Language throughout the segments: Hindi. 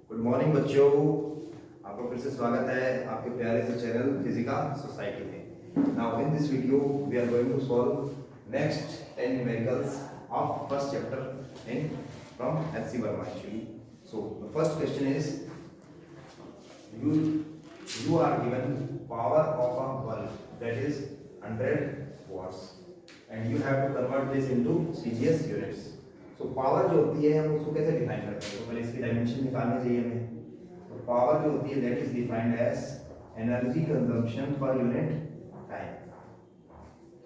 गुड मॉर्निंग बच्चों, आपका फिर से स्वागत है आपके प्यारे से चैनल फिजिका सोसाइटी में। Now in this video we are going to solve next 10 numericals of first chapter in from HC Verma actually. So the first question is you are given power of a bulb that is 100 watts and you have to convert this into CGS units. So power जो होती है हम उसको कैसे डिफाइन करते हैं? तो पहले इसकी डायमेंशन निकालनी चाहिए हमें। तो पावर जो होती है that is defined as energy consumption per unit time.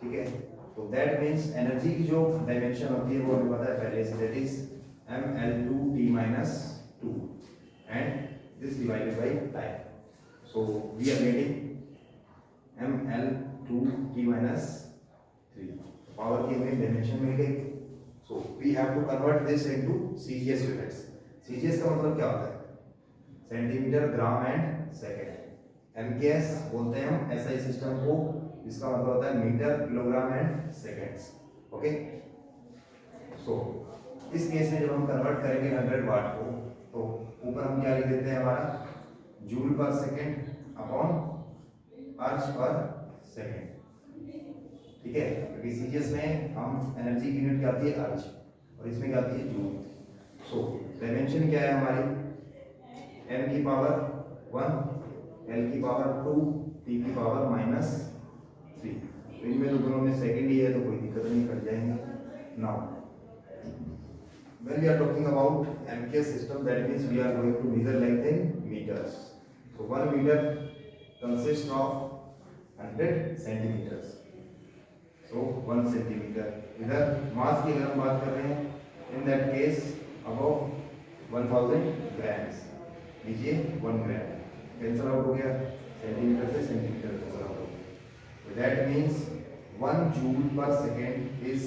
ठीक है, तो दैट मीन्स एनर्जी की जो डायमेंशन होती है वो हमें पता है पहले से, that is mL2T-2 and this divided by time. So we are getting mL2T-3. Power की हमें डायमेंशन मिल गई। So we have to convert this into CGS units. CGS का मतलब क्या होता है? Centimetre, gram and second. MKS बोलते हैं हम SI सिस्टम को, जिसका मतलब होता है metre, kilogram and seconds. Okay, so इस केस में जब हम कन्वर्ट करेंगे 100 वाट को, तो ऊपर हम क्या लिख देते हैं, हमारा जूल पर सेकेंड अपॉन अर्ज पर सेकेंड। ठीक है, क्योंकि सीजीएस में हम एनर्जी की यूनिट क्या आती है, अर्ज, और इसमें क्या आती है, जूल। सो डायमेंशन क्या है हमारी, m की पावर 1, l की पावर 2, t की पावर -3। तो इनमें तो दोनों में सेकेंड ही है तो कोई दिक्कत नहीं, कट जाएंगे। Now when we are talking about MKS system, that means we are going to measure length in meters. So 1 meter consists of 100 centimeters. So 1 centimeter. इधर मास की अगर हम बात कर रहे हैं, in that case above 1000 grams, लीजिए 1 ग्राम कैंसल आउट हो गया, सेंटीमीटर से सेंटीमीटर कैंसल आउट हो गया। That means 1 joule per second is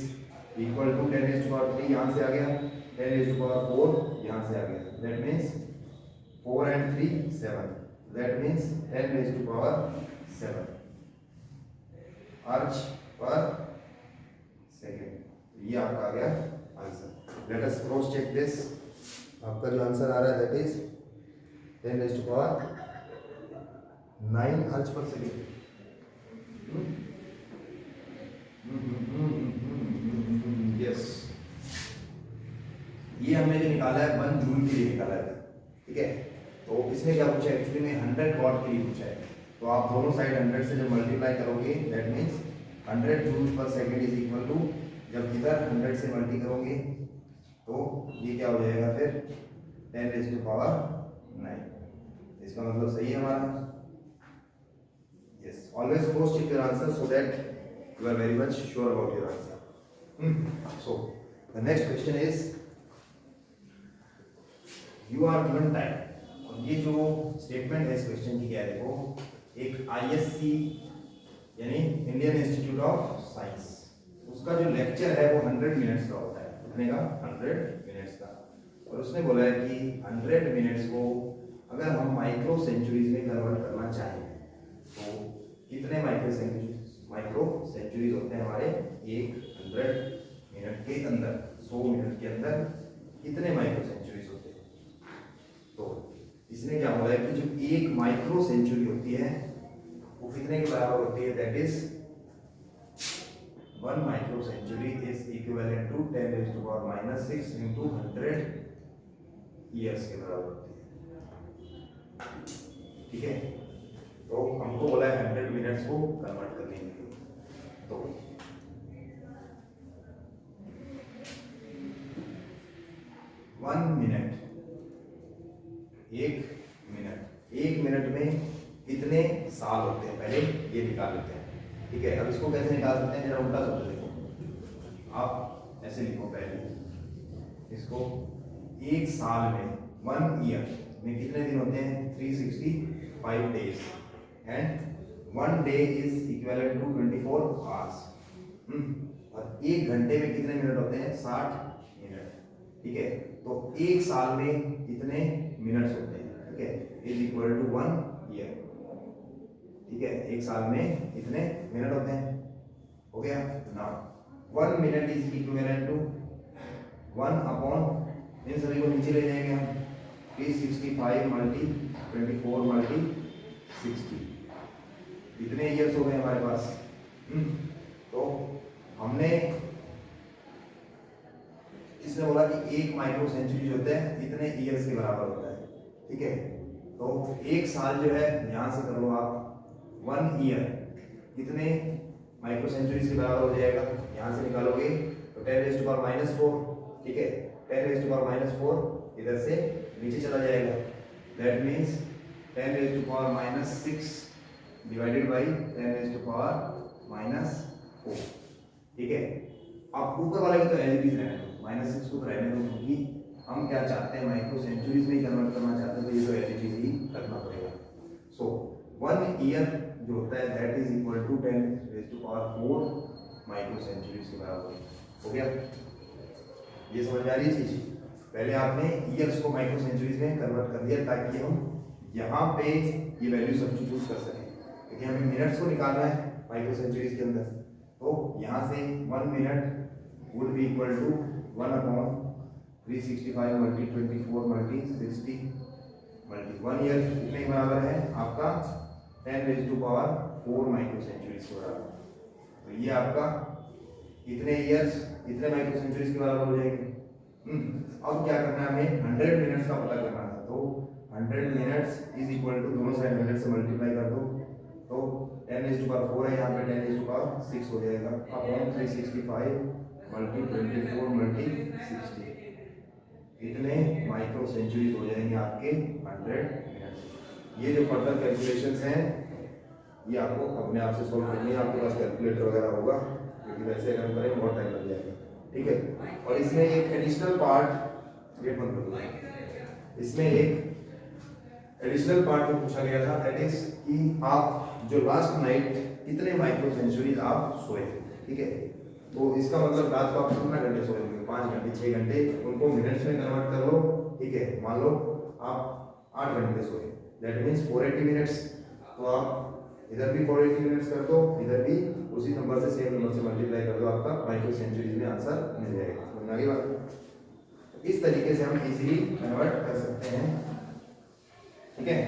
equal to 10⁻³ यहाँ से आ गया, 10⁻⁴ यहाँ से आ गया। That means 4 and 3 7, that means 10⁻⁷ अर्ज पर सेकेंड। ये आपका आ गया answer. Let us cross check this. आपका जो आंसर आ रहा है दैट इज 10⁻⁹ अर्ज पर सेकेंड। यस, ये हमने जो निकाला है 1 जूल के लिए निकाला है। ठीक है, तो इसने क्या पूछा है, एक्चुअली में 100 वॉट के लिए पूछा है। तो आप दोनों साइड 100 से जब मल्टीप्लाई करोगे that means 100 joule per second is equal to, जब इधर 100 से मल्टी करोगे तो ये क्या हो जाएगा फिर 10⁻⁹। इसका मतलब सही है हमारा। Yes, always cross check your answer so that you are very much sure about your answer. So the next question is you are given time. और ये जो स्टेटमेंट है इस क्वेश्चन की क्या है, देखो, एक ISC यानी इंडियन इंस्टीट्यूट ऑफ साइंस, उसका जो लेक्चर है वो 100 मिनट्स का होता है। कितने का, 100 मिनट्स का। और उसने बोला है कि 100 मिनट्स को अगर हम माइक्रो सेंचुरीज में कन्वर्ट करना चाहें तो कितने माइक्रो सेंचुरीज होते हैं हमारे एक 100 मिनट के अंदर, 100 मिनट के अंदर कितने माइक्रो सेंचुरीज होते हैं। तो इसने क्या बोला है कि जो एक माइक्रो सेंचुरी होती है वो कितने के बराबर होती है, that is 1 micro century is equivalent to 10⁻⁻6 into 100 years के बराबर होती है। ठीक है, तो हमको बोला है 100 मिनट्स को कन्वर्ट करने के लिए। तो 1 मिनट, 1 मिनट में कितने साल होते हैं, पहले ये निकाल लेते हैं। ठीक है, अब इसको कैसे निकाल सकते हैं, जरा उल्टा सोचो। देखो, आप ऐसे लिखो पहले इसको, एक साल में 1 ईयर में कितने दिन होते हैं, 365 days, and 1 day is equivalent to 24 hours. और 1 घंटे में कितने मिनट होते हैं, 60 मिनट। ठीक है, तो एक साल में कितने मिनट्स होते हैं, ठीक है, इज इक्वल टू 1 ईयर। ठीक है, एक साल में कितने मिनट होते हैं, हो गया। Now 1 minute is equivalent to 1 upon, इन सभी को नीचे ले जाएंगे हम, 365 मल्टी 24 मल्टी 60, इतने ईयर्स हो गए हमारे पास। तो हमने इसने बोला कि एक माइक्रो सेंचुरी जो होता है इतने ईयर्स के बराबर होता है, ठीक है। तो एक साल जो है यहाँ से करो आप, 1 ईयर कितने माइक्रो सेंचुरीज के बराबर हो जाएगा, यहाँ से निकालोगे तो 10⁻⁻⁴, ठीक है। 10⁻⁻⁴ इधर से नीचे चला जाएगा, दैट मीन्स 10⁻⁻⁶ डिवाइडेड बाई 10⁻⁻⁴, ठीक है। आप ऊपर वाले की तो एलपीज रहने दो, -6 को तो रहने दो, क्योंकि हम क्या चाहते हैं, माइक्रो सेंचुरीज में ही कन्वर्ट करना चाहते हैं, तो ये तो एलपीज ही करना पड़ेगा। सो 1 ईयर जो होता है that is equal to 10⁻⁴ micro centuries के बराबर हो गया। ये समझ आ रही है चीज। पहले आपने ईयर्स को माइक्रो सेंचुरीज में कन्वर्ट कर दिया ताकि हम यहाँ पे ये वैल्यू सब्स्टिट्यूट कर सकें, क्योंकि हमें मिनट्स को निकालना है माइक्रो सेंचुरीज के अंदर। तो यहाँ से 1 minute would be equal to 1/365 multi 24 multi 60 multi 1 year कितने के बराबर है आपका, 10⁻⁴ माइक्रो सेंचुरीज के बराबर। तो ये आपका इतने ईयर्स इतने माइक्रो सेंचुरीज के बराबर हो जाएंगे। अब क्या करना है, हमें 100 मिनट्स का पता करना था। तो 100 मिनट्स इज इक्वल टू, दोनों साइड 100 से मल्टीप्लाई कर दो, तो 10⁻⁴ है यहाँ पे 10⁻�6 हो जाएगा, अपॉन 365 मल्टी 24 मल्टी 60, इतने माइक्रो सेंचुरीज हो जाएंगे आपके 100 मिनट्स। ये जो फर्दर कैलकुलेशंस हैं ये आपको अपने आप से सोल्व करनी है, आपके पास कैलकुलेटर वगैरह होगा, क्योंकि वैसे अगर करें बहुत टाइम लग जाएगा, ठीक है। और इसमें एक एडिशनल पार्ट, वेट मत करो, इसमें एक एडिशनल पार्ट जो पूछा गया था दैट इज कि आप जो लास्ट नाइट कितने माइक्रो सेंचुरीज आप सोए, ठीक है। तो इसका मतलब रात को आप कितना घंटे सोए होंगे, 5 घंटे 6 घंटे, उनको मिनट्स में कन्वर्ट कर लो, ठीक है। मान लो आप 8 घंटे सोए, दैट मीन्स 480 मिनट्स। तो आप इधर भी 480 मिनट्स कर दो, इधर भी उसी नंबर से सेम नंबर से मल्टीप्लाई कर दो, आपका माइक्रो सेंचुरीज में आंसर मिल जाएगा। समझ आ गई बात। इस तरीके से हम इजीली कन्वर्ट कर सकते हैं, ठीक है।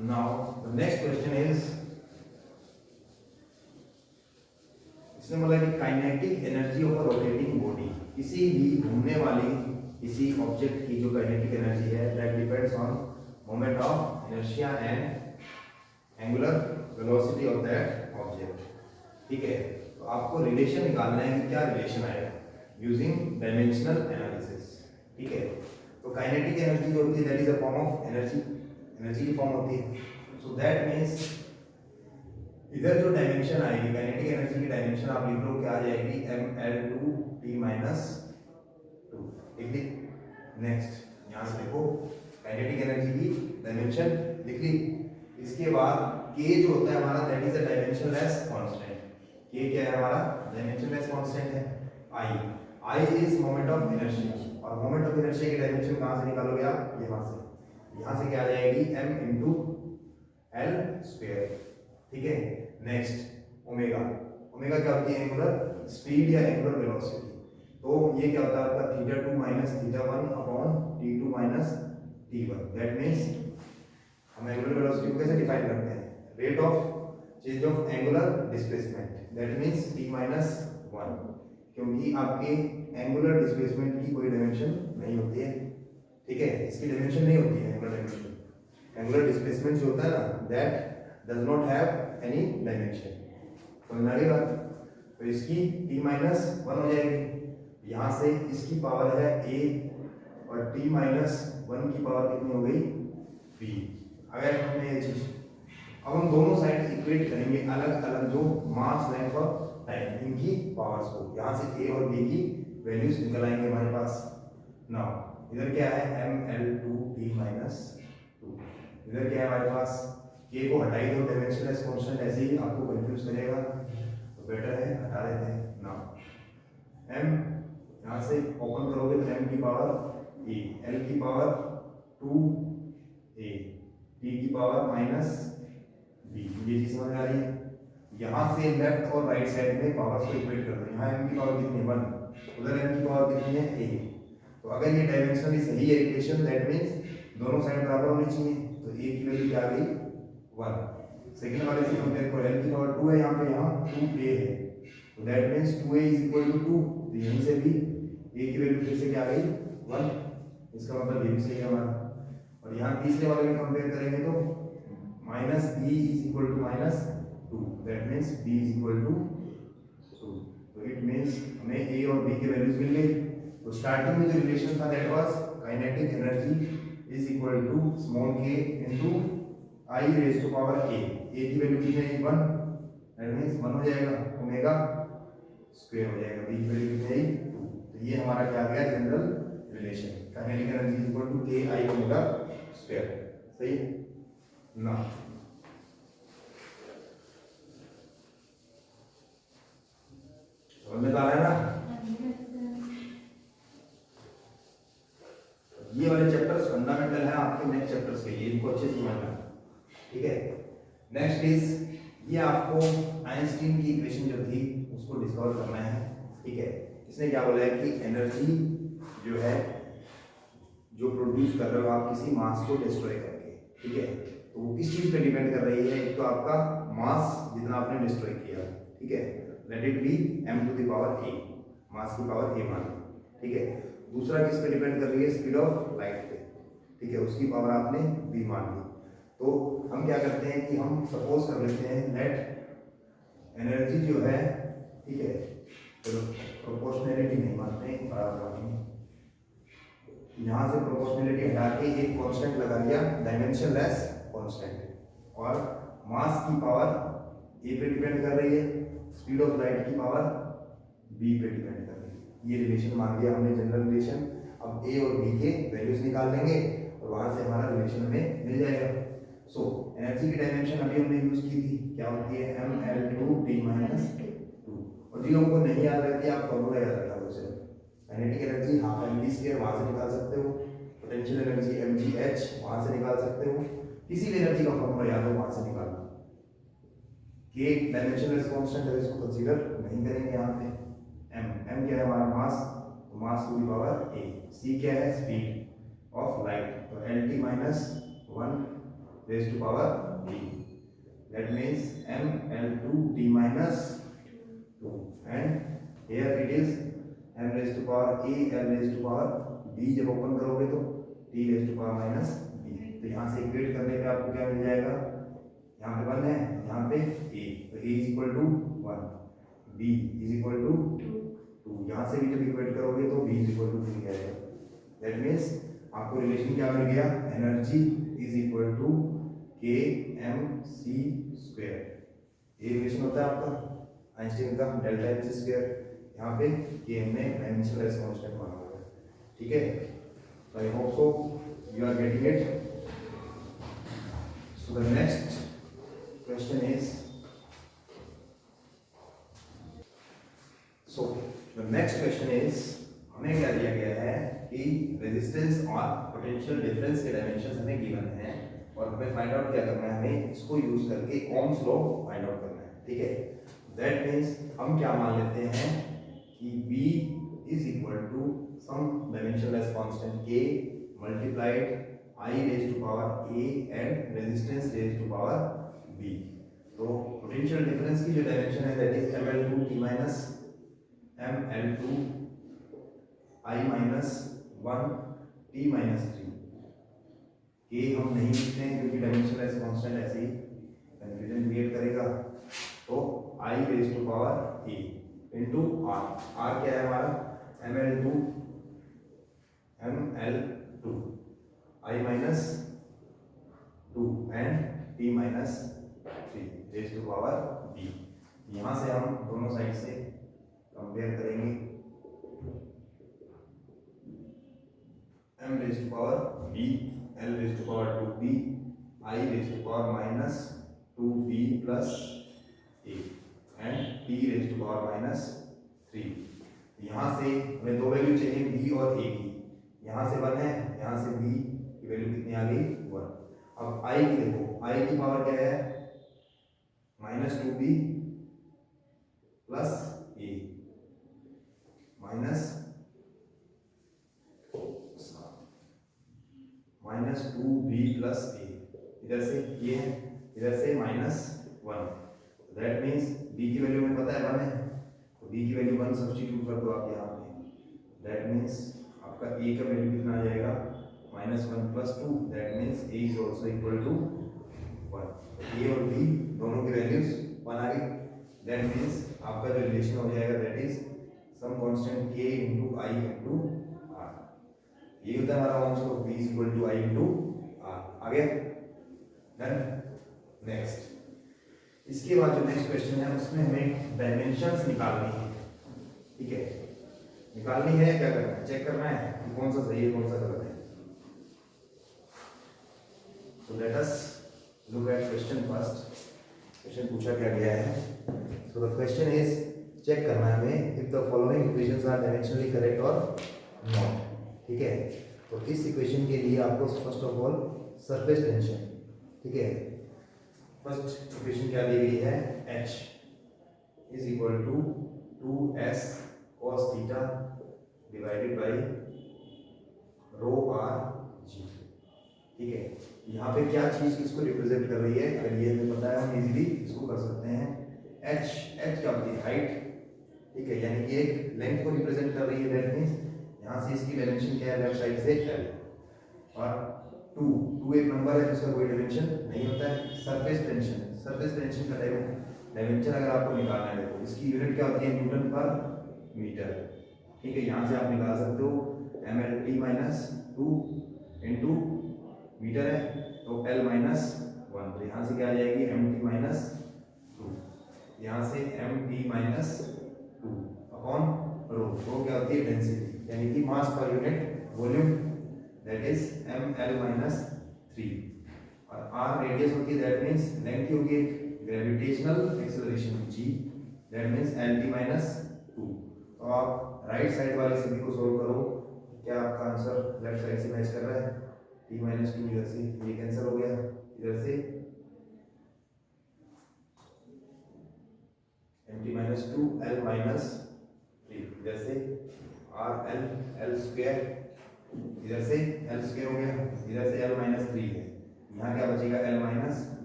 Now the next question is, इसने बोला कि kinetic energy of a rotating body, किसी भी घूमने वाली किसी ऑब्जेक्ट की जो काइनेटिक एनर्जी है that depends on moment of inertia and angular velocity of that object, ठीक है। तो आपको रिलेशन निकालना है कि क्या रिलेशन आएगा यूजिंग डायमेंशनल एनालिसिस, ठीक है। तो काइनेटिक एनर्जी जो होती है that is a form of energy, energy की फॉर्म होती है। सो दैट मींस इधर जो डायमेंशन आएगी काइनेटिक एनर्जी की डायमेंशन आप लिख लो क्या आ जाएगी, mL2T-2, ठीक है। नेक्स्ट यहाँ से देखो काइनेटिक एनर्जी की डायमेंशन लिख ली। इसके बाद k जो होता है हमारा that is a dimensionless constant, k क्या है हमारा डायमेंशनलेस कांस्टेंट है। I is moment of inertia, और मोमेंट ऑफ इनर्शिया की डायमेंशन कहाँ से निकालोगे आप, यहाँ से क्या आ जाएगी m×l², ठीक है। नेक्स्ट ओमेगा, ओमेगा क्या होती है, एंगुलर स्पीड या एंगुलर वेलोसिटी। तो ये क्या होता है आपका θ2 minus θ1 upon t2 minus t1, that means हम एंगुलर वेलोसिटी को कैसे डिफाइन करते हैं, rate of change of angular displacement, that means t minus 1, क्योंकि आपके एंगुलर डिस्प्लेसमेंट की कोई डायमेंशन नहीं होती है, ठीक है। इसकी डायमेंशन नहीं होती है एंगुलर डायमेंशन, एंगुलर डिस्प्लेसमेंट जो होता है ना that does not have any dimension, समझ आ गई बात। तो इसकी t-1 हो जाएगी, यहाँ से इसकी पावर है a और t-1 की पावर कितनी हो गई b। अगर हमने ये चीज, अब हम दोनों साइड इक्वेट करेंगे अलग अलग जो मास लेंथ और टाइम इनकी पावर्स को, यहाँ से a और b की वैल्यूज निकल आएंगे हमारे पास। नाउ इधर क्या है mL2T-2, इधर क्या है हमारे पास, k को हटाई दो, डायमेंशनलेस कांस्टेंट ऐसे ही आपको कंफ्यूज करेगा, तो बेटर है हटा देते हैं। नाउ m यहाँ से ओपन करोगे तो m की पावर a, l की पावर 2a, t की पावर माइनस b, ये चीज समझ आ रही है। यहाँ से लेफ्ट और राइट साइड में पावर्स को इक्वेट कर दो, यहाँ m की पावर कितनी है 1, उधर m की पावर कितनी है a, तो अगर ये डायमेंशनली सही है इक्वेशन, दैट मीन्स दोनों साइड बराबर होनी चाहिए। तो a की वैल्यू क्या आ गई 1। सेकंड वाले से कंपेयर करो, l की पावर 2 है यहाँ पे, यहाँ 2a है, तो that means 2a is equal to 2। तो यहीं से भी a की वैल्यू फिर से क्या आ गई 1, इसका मतलब ये भी सही है हमारा। और यहाँ तीसरे वाले में कंपेयर करेंगे तो minus b is equal to minus 2, that means b is equal to 2। तो इट मीन्स हमें a और b की वैल्यूज मिल गई। तो स्टार्टिंग में जो रिलेशन था that was kinetic energy is equal to small k into i raise to power a। a की वैल्यू कितनी है 1, दैट मींस 1 हो जाएगा, ओमेगा स्क्वायर हो जाएगा, b की वैल्यू कितनी है 2। तो ये हमारा क्या आ गया general relation, kinetic energy is equal to k i omega square. सही ना? समझ में आ रहा है ना? ये वाले चैप्टर्स फंडामेंटल है आपके नेक्स्ट चैप्टर्स के लिए, इनको अच्छे से समझना, ठीक है। नेक्स्ट इज ये आपको आइंस्टीन की इक्वेशन जो थी उसको डिस्कवर करना है, ठीक है। इसने क्या बोला है कि एनर्जी जो है जो प्रोड्यूस कर रहे हो आप किसी मास को डिस्ट्रॉय करके, ठीक है, तो वो किस चीज पे डिपेंड कर रही है। एक तो आपका मास जितना आपने डिस्ट्रॉय किया, ठीक है, let it be m to the power a, mass की पावर a मान, ठीक है। दूसरा किस पे डिपेंड कर रही है, स्पीड ऑफ लाइट पे, ठीक है, उसकी पावर आपने v मान ली। तो हम क्या करते हैं कि हम सपोज कर लेते हैं लेट एनर्जी जो है, ठीक है, चलो प्रोपोर्शनैलिटी नहीं मानते हैं, बराबर मानेंगे, यहाँ से प्रोपोर्शनैलिटी हटा के एक कांस्टेंट लगा दिया, डायमेंशनलेस कांस्टेंट, और मास की पावर a पे डिपेंड कर रही है, स्पीड ऑफ लाइट की पावर b पे डिपेंड कर रही है। ये रिलेशन मान लिया हमने जनरल रिलेशन। अब a और b के वैल्यूज निकाल लेंगे और वहां से हमारा रिलेशन हमें मिल जाएगा। सो एनर्जी की डायमेंशन अभी हमने यूज की थी, क्या होती है ml2t-2। और जिन लोगों को नहीं याद रहती आप फॉर्मूला याद रखा करो सिर्फ, काइनेटिक एनर्जी हाफ mv2 वहां से निकाल सकते हो, पोटेंशियल एनर्जी mgh वहां से निकाल सकते हो, किसी भी एनर्जी का फॉर्मूला याद हो वहां से निकालना। k डायमेंशनलेस कांस्टेंट है, इसको कंसीडर नहीं करेंगे यहाँ पे। m क्या है हमारा मास, तो mass to the power a। c क्या है, स्पीड ऑफ लाइट, तो lt minus 1 raise to power b, दैट मींस ml2t minus 2, and here it is m raise to power a l raise to power b। जब ओपन करोगे तो t raise to power minus b। तो यहाँ से इक्वेट करने पे आपको क्या मिल जाएगा, यहाँ पे 1 है, यहाँ पे a, तो a is equal to 1, b is equal to 2। यहाँ से भी जब इक्वेट करोगे तो b इज इक्वल टू 2 आएगा। दैट मींस आपको रिलेशन क्या मिल गया, energy is equal to k m c square. ये रिलेशन होता है आपका आइंस्टीन का डेल्टा m c स्क्वायर, यहाँ पे k हमने डायमेंशनलेस कांस्टेंट माना हुआ है, ठीक है। So I hope so you are getting it. So the next question is, हमें क्या दिया गया है कि रेजिस्टेंस और पोटेंशियल डिफरेंस के डायमेंशन हमें गिवन है और हमें फाइंड आउट क्या करना है, हमें इसको यूज करके ओम्स लॉ फाइंड आउट करना है, ठीक है। दैट मींस हम क्या मान लेते हैं कि V is equal to some dimensionless constant k multiplied I raise to power a and resistance raise to power b। तो पोटेंशियल डिफरेंस की जो डायमेंशन है that is ml2t minus ml2 I minus 1 t minus 3। k हम नहीं लिखते हैं क्योंकि डायमेंशनलेस कांस्टेंट ऐसे ही कंफ्यूजन क्रिएट करेगा। तो I raise to power a into r, r क्या है हमारा ml2 I minus 2 and t minus 3 raise to power b। यहाँ से हम दोनों साइड से कंपेयर करेंगे, m raise to power b, l raise to power 2b, I raise to power minus 2b plus a and t raise to power minus 3। यहाँ से हमें दो वैल्यू चाहिए b और a की, यहाँ से 1 है, यहाँ से b की वैल्यू कितनी आ गई 1। अब I की देखो, I की पावर क्या है minus 2b plus a minus minus 2b plus a, इधर से ये है, इधर से माइनस 1, दैट मीन्स b की वैल्यू हमें पता है 1 है, तो b की वैल्यू 1 सब्स्टिट्यूट कर दो आप यहाँ पे, दैट मीन्स आपका a का वैल्यू कितना आ जाएगा -1 + 2, that means a is also equal to 1। a और b दोनों की वैल्यूज 1 आ गई, दैट मीन्स आपका जो रिलेशन हो जाएगा that is some constant k × i × r, ये होता है हमारा Ohm's law, v = i × r। आ गया, डन। नेक्स्ट, इसके बाद जो नेक्स्ट क्वेश्चन है उसमें हमें डायमेंशंस निकालनी है, ठीक है, निकालनी है, क्या करना है, चेक करना है कि कौन सा सही है कौन सा गलत है। So let us look at question first. Question पूछा क्या गया है, so the question is, check करना है हमें if the following equations are dimensionally correct और नॉट, ठीक है। तो इस इक्वेशन के लिए आपको first of all surface tension, ठीक है, फर्स्ट इक्वेशन क्या दी गई है, h is equal to 2s cos theta divided by rho R G, ठीक है। यहाँ पे क्या चीज किसको रिप्रेजेंट कर रही है, अगर ये हमें पता है हम इजीली इसको कर सकते हैं, h क्या होती है, हाइट, ठीक है, यानी कि एक लेंथ को रिप्रेजेंट कर रही है, दैट मींस यहाँ से इसकी डायमेंशन क्या है, लेफ्ट साइड से l, और 2 एक नंबर है जिसका कोई डायमेंशन नहीं होता है। सरफेस टेंशन, सरफेस टेंशन का डायमेंशन अगर आपको निकालना है, देखो इसकी यूनिट क्या होती है, न्यूटन पर मीटर, ठीक है। यहाँ से आप निकाल सकते हो mlt - 2 इंटू मीटर है तो l - 1, तो यहाँ से क्या आ जाएगी mt - 2, यहाँ से mt - 2 अपॉन रो, रो क्या होती है, डेंसिटी, यानी कि मास पर unit volume, that is ml - 3, और r रेडियस होती है, दैट मींस लेंथ होगी एक gravitational acceleration g, that means lt - 2। तो आप राइट साइड वाले सभी को सोल्व करो, क्या आपका आंसर लेफ्ट साइड से मैच कर रहा है, t - 2 इधर से ये कैंसिल हो गया, इधर से mt - 2 l - 3, इधर से r l l स्क्वायर, इधर से l स्क्वायर हो गया, इधर से l - 3 है, यहाँ क्या बचेगा l -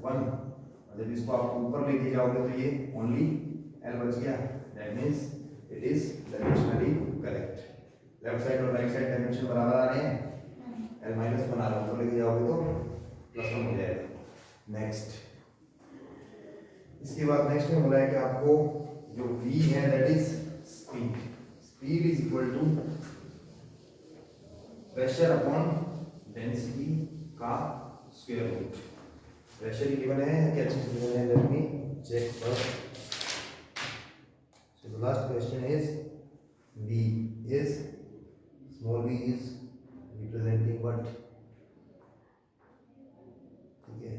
1, और जब इसको आप ऊपर लेके जाओगे तो ये ओनली l बच गया, that means it is dimensionally correct. Left side और राइट साइड डायमेंशन बराबर आ रहे हैं, l - 1 आ रहा है, ऊपर लेके जाओगे तो +1 हो जाएगा। नेक्स्ट, इसके बाद नेक्स्ट में बोला है कि आपको जो v है दैट इज speed, speed is equal to pressure upon density का स्क्वायर रूट। प्रेशर गिवन है, क्या चीज गिवन है, let me check first. So the last question is v is, small v is representing what, ठीक है,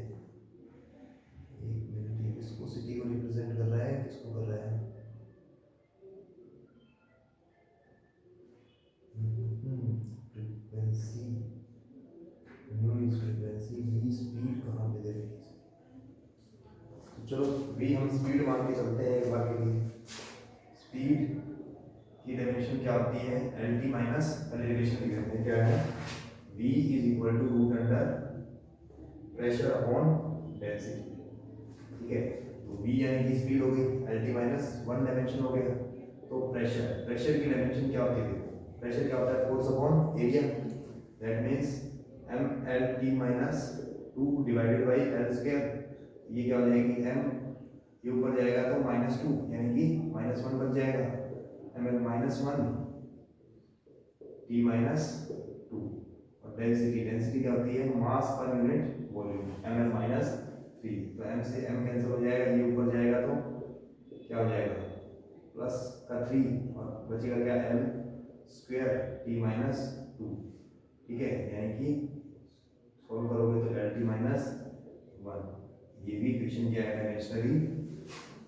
एक मिनट, ये विस्कोसिटी को रिप्रेजेंट कर रहा है, किसको कर रहा है, frequency, new is frequency, v speed कहाँ पे दे रही है, तो चलो v हम स्पीड मान के चलते हैं एक बार के लिए। स्पीड की डायमेंशन क्या होती है, lt माइनस एलिवेशन लिख देते हैं, क्या है, v is equal to root under pressure upon density, ठीक है। तो v यानी कि स्पीड हो गई, lt माइनस 1 डायमेंशन हो गया, तो प्रेशर, प्रेशर की डायमेंशन क्या होती है, देखो प्रेशर क्या होता है, force upon area, that means mlt minus 2 divided by l square, ये क्या हो जाएगी m, ये ऊपर जाएगा तो -2 यानी कि -1 बच जाएगा, ml - 1 t - 2, और डेंसिटी, डेंसिटी क्या होती है, मास पर यूनिट वॉल्यूम, ml - 3, तो m से m कैंसिल हो जाएगा, ये ऊपर जाएगा तो क्या हो जाएगा प्लस का 3, और बचेगा क्या l स्क्वायर t - 2, ठीक है, यानी कि सॉल्व करोगे तो lt - 1, ये भी इक्वेशन क्या है, डायमेंशनली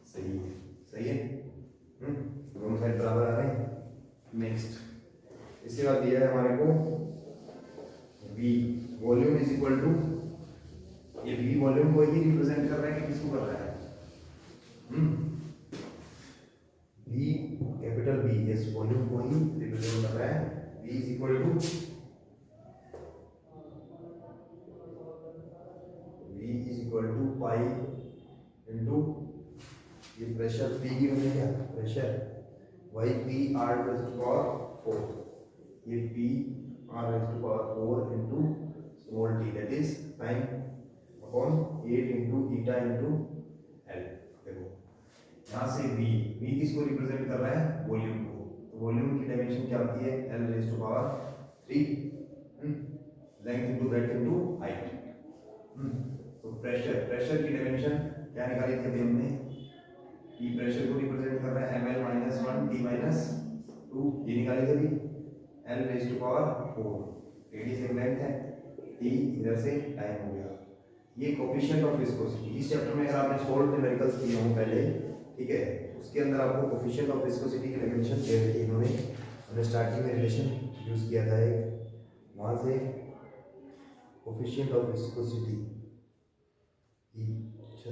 सही है, सही है, दोनों साइड बराबर आ रहे हैं। नेक्स्ट, इसके बाद दिया है हमारे को v volume is equal to, ये v वॉल्यूम को ही रिप्रेजेंट कर रहा है कि किसको कर रहा है, v capital V, yes volume को ही रिप्रेजेंट कर रहा है, v is equal to pressure P की वैल्यू क्या pressure Y pi R raise to power 4, ये pi R raise to power 4 into small T that is time upon 8 into eta into L. देखो यहाँ से v किसको रिप्रेजेंट कर रहा है वॉल्यूम को, तो वॉल्यूम की डायमेंशन क्या होती है l raise to power 3 length into breadth into height. तो प्रेशर की डायमेंशन क्या निकाली थी अभी हमने कि प्रेशर को रिप्रेजेंट कर रहा है ml माइनस 1 t माइनस 2, ये निकाली थी अभी l raise to power 4, radius एक लेंथ है, t इधर से टाइम हो गया। ये कोफिशिएंट ऑफ विस्कोसिटी इस चैप्टर में अगर आपने सोल्व न्यूमेरिकल्स किए हों पहले, ठीक है, उसके अंदर आपको कोफिशिएंट ऑफ विस्कोसिटी की डायमेंशन दे रही थी इन्होंने, हमने स्टार्टिंग में रिलेशन यूज किया था एक, वहाँ से कोफिशिएंट ऑफ विस्कोसिटी अच्छा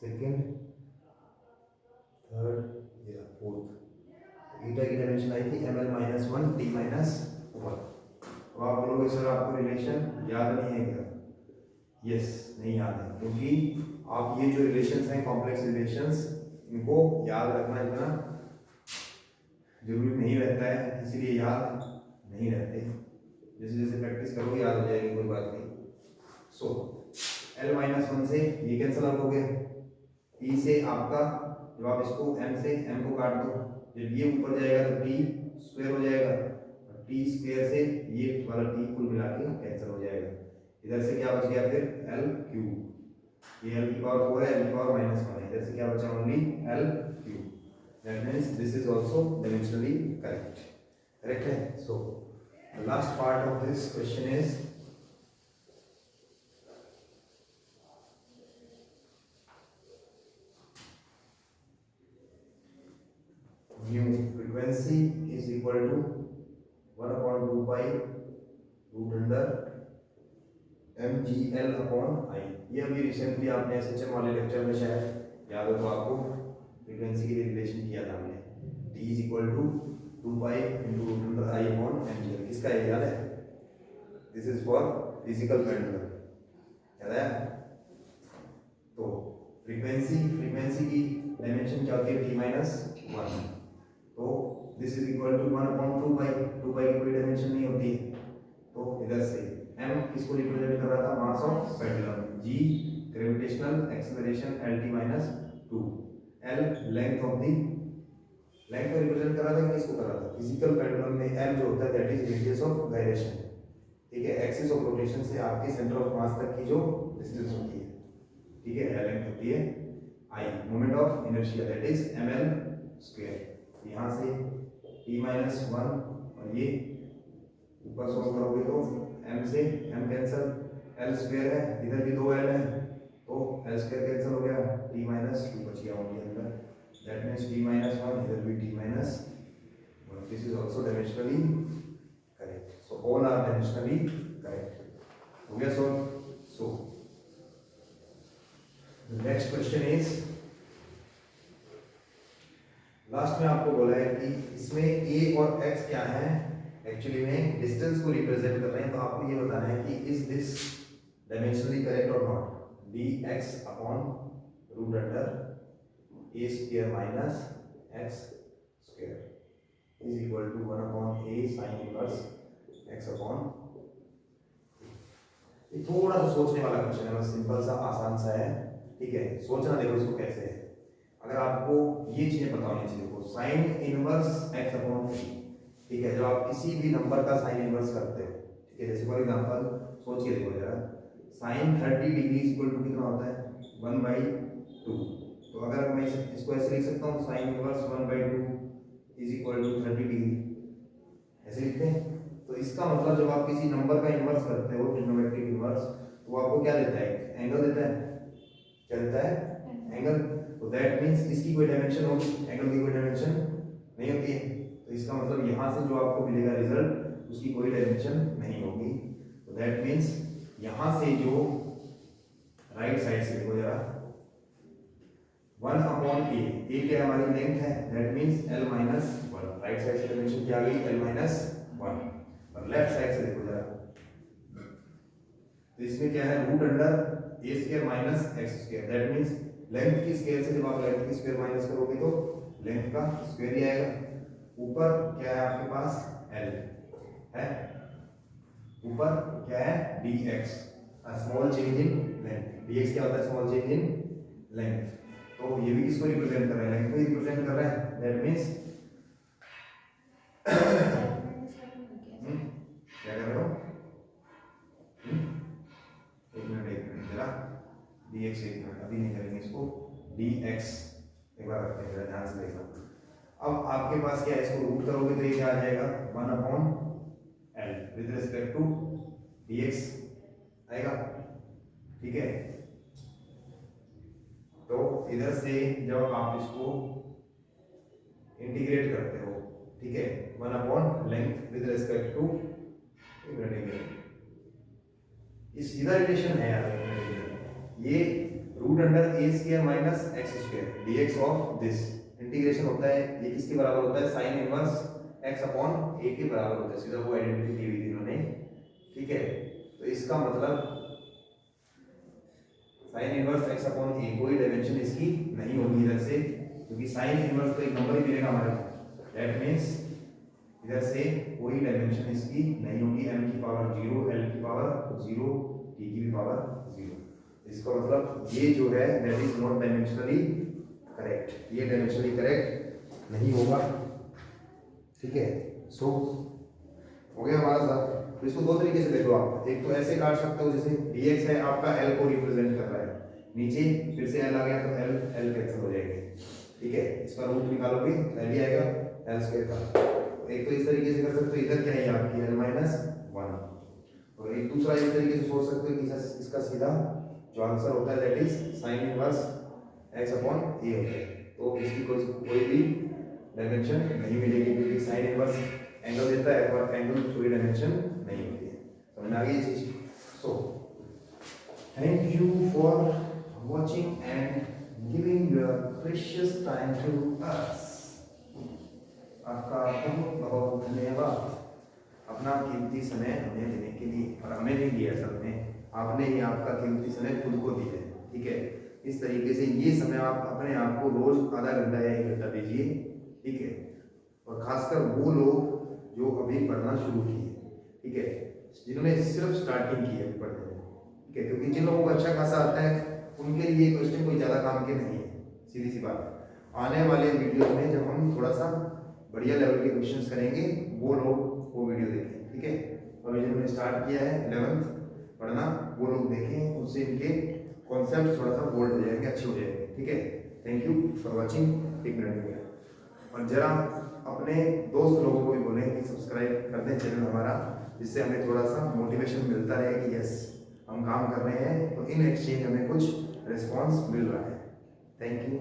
सेकंड थर्ड या फोर्थ ईटा की डायमेंशन आई थी ml माइनस 1 t माइनस 1। अब आप बोलोगे सर आपको रिलेशन याद नहीं है क्या? यस नहीं याद है, क्योंकि आप ये जो रिलेशंस हैं कॉम्प्लेक्स रिलेशंस इनको याद रखना इतना जरूरी नहीं रहता है, इसीलिए याद नहीं रहते, जैसे जैसे प्रैक्टिस करोगे याद हो जाएगी, कोई बात नहीं। सो l माइनस 1 से ये कैंसिल आउट हो गया, t से आपका जब आप इसको m से m को काट दो, जब ये ऊपर जाएगा तो t स्क्वायर हो जाएगा, और t स्क्वायर से ये वाला t कुल मिला के कैंसिल हो जाएगा। इधर से क्या बच गया फिर l क्यूब, ये l की पावर 4 है, l की पावर माइनस 1 है, इधर से क्या बचा only l cube. That means this is also dimensionally correct, correct है। So the last part of this question is mu frequency is equal to 1 upon 2 pi root under mgl upon I। ये अभी रिसेंटली आपने एसएचएम वाले लेक्चर में शायद याद हो तो आपको फ्रीक्वेंसी के लिए रिलेशन किया था हमने, d is equal to 2 pi into root under I upon mgl। किसका है याद है? This is for physical pendulum, याद है? तो फ्रीक्वेंसी की डायमेंशन क्या होती है t माइनस 1, तो this is equal to 1 upon 2 pi की कोई डायमेंशन नहीं होती है, तो इधर से m किसको रिप्रेजेंट कर रहा था mass of pendulum, g gravitational acceleration lt minus 2, l length of the length को रिप्रेजेंट कर रहा था, किसको कर रहा था फिजिकल पेंडुलम में l जो होता है that is radius of gyration, ठीक है, एक्सिस ऑफ रोटेशन से आपके सेंटर ऑफ मास तक की जो डिस्टेंस होती है, ठीक है, l लेंथ होती है I, moment of inertia that is ml square. यहाँ से t माइनस 1 और ये ऊपर सॉल्व करोगे तो m से m कैंसिल, l स्क्वायर है, इधर भी 2l है, तो l स्क्वायर कैंसिल हो गया, t माइनस 2 बच गया ओनली अंदर, दैट मींस t माइनस 1, इधर भी t minus 1। This is also dimensionally correct, so all are dimensionally correct, हो गया solve. So the next question is, last में आपको बोला है कि इसमें a और x क्या है, एक्चुअली में डिस्टेंस को रिप्रेजेंट कर रहे हैं, तो आपको ये बताना है कि इज दिस डायमेंशनली करेक्ट और not. dx upon root under a square minus x square is equal to 1 upon a sine inverse x upon, ये थोड़ा सा सोचने वाला क्वेश्चन है, बस सिंपल सा आसान सा है, ठीक है, सोचना देखो इसको कैसे है। अगर आपको ये चीजें पता होनी चाहिए, देखो sign inverse x upon t, ठीक है, जब आप किसी भी नंबर का साइन इनवर्स करते हो, ठीक है, जैसे फॉर एग्जांपल सोच के देखो जरा, साइन 30 डिग्री इक्वल टू कितना होता है 1/2, तो अगर मैं इसको ऐसे लिख सकता हूँ sine inverse 1/2 is equal to 30 degree, ऐसे लिखते हैं। तो इसका मतलब जब आप किसी नंबर का इनवर्स करते हो ट्रिग्नोमेट्रिक इनवर्स, तो आपको क्या देता है, एंगल देता है, क्या देता है एंगल, तो दैट मींस इसकी कोई डायमेंशन होगी, एंगल की कोई डायमेंशन नहीं होती है, तो इसका मतलब यहाँ से जो आपको मिलेगा रिजल्ट उसकी कोई डायमेंशन नहीं होगी, तो दैट मींस यहाँ से जो राइट साइड से देखो जरा 1 अपॉन a क्या हमारी लेंथ है, that means l minus 1, right side से डायमेंशन क्या आ गई l माइनस 1, और लेफ्ट साइड से देखो जरा, तो इसमें क्या है root under a square minus x square, that means length की स्क्वायर से जब आप लेंथ की स्क्वायर माइनस करोगे तो लेंथ का स्क्वायर ही आएगा। ऊपर क्या है आपके पास l है, ऊपर क्या है dx, small change in length. dx क्या होता है? Small change in length. तो ये भी किसको रिप्रेजेंट कर रहा है? लेंथ को ही रिप्रेजेंट कर रहा है। दैट मींस क्या कर रहे हो? एक मिनट जरा, dx एक मिनट, अभी नहीं करेंगे इसको। dx एक बार रखते हैं, जरा ध्यान से देखना। अब आपके पास क्या है, इसको रूट करोगे तो ये क्या आ जाएगा 1/l with respect to dx आएगा, ठीक है। तो इधर से जब आप इसको इंटीग्रेट करते हो, ठीक है, 1/लेंथ विद रिस्पेक्ट टू, ये सीधा रिलेशन है यार, ये root under A square minus x square dx of this integration होता है, ये किसके बराबर होता है? Sine inverse x upon a के बराबर होता है। सीधा वो आइडेंटिटी दी हुई थी इन्होंने, ठीक है। तो इसका मतलब sign inverse x upon a, कोई डायमेंशन इसकी नहीं होगी इधर से, क्योंकि साइन इनवर्स तो एक नंबर ही मिलेगा हमारे को। दैट मींस इधर से कोई डायमेंशन इसकी नहीं होगी, m की पावर 0, l की पावर 0, t की भी पावर 0। इसका मतलब ये जो है that is not dimensionally correct, ये डायमेंशनली करेक्ट नहीं होगा, ठीक है। सो हो गया हमारा साथ। तो इसको दो तरीके से देखो आप, एक तो ऐसे काट सकते हो जैसे dx है आपका l को रिप्रेजेंट कर रहा है, नीचे फिर से l आ गया तो l कैंसिल हो जाएगी, ठीक है। इसका रूट निकालोगे l ही आएगा l स्क्वायर का। एक तो इस तरीके से कर सकते हो, इधर क्या है आपकी l माइनस 1, और एक दूसरा इस तरीके से सोच सकते हो कि इसका सीधा जो आंसर होता है that is sine inverse x upon a होता है। तो इसकी कोई भी डायमेंशन नहीं मिलेगी, क्योंकि साइन इनवर्स एंगल देता है और एंगल कोई डायमेंशन नहीं होती है। समझ आ गई ये चीज? So thank you for watching and giving your precious time to us. आपका बहुत बहुत धन्यवाद अपना कीमती समय हमें देने के लिए, और हमें नहीं दिया असल में, आपने ही आपका कीमती समय खुद को दिया है, ठीक है। इस तरीके से ये समय आप अपने आप को रोज आधा घंटा या 1 घंटा दीजिए, ठीक है। और खासकर वो लोग जो अभी पढ़ना शुरू किए, ठीक है, जिन्होंने सिर्फ स्टार्टिंग की है पढ़ने में, ठीक है, क्योंकि जिन लोगों को अच्छा खासा आता है उनके लिए क्वेश्चन कोई ज़्यादा काम के नहीं है, सीधी सी बात। आने वाले वीडियो में जब हम थोड़ा सा बढ़िया लेवल के क्वेश्चंस करेंगे, वो लोग वो वीडियो देखें, ठीक है। अभी जिन्होंने स्टार्ट किया है 11th पढ़ना, वो लोग देखें, उससे इनके कॉन्सेप्ट थोड़ा सा बोल्ड हो जाएंगे, अच्छे हो जाएंगे, ठीक है। Thank you for watching. एक मिनट, और जरा अपने दोस्त लोगों को भी बोलें कि सब्सक्राइब कर दें चैनल हमारा, जिससे हमें थोड़ा सा मोटिवेशन मिलता रहे कि यस हम काम कर रहे हैं, तो इन एक्सचेंज हमें कुछ रिस्पॉन्स मिल रहा है। Thank you.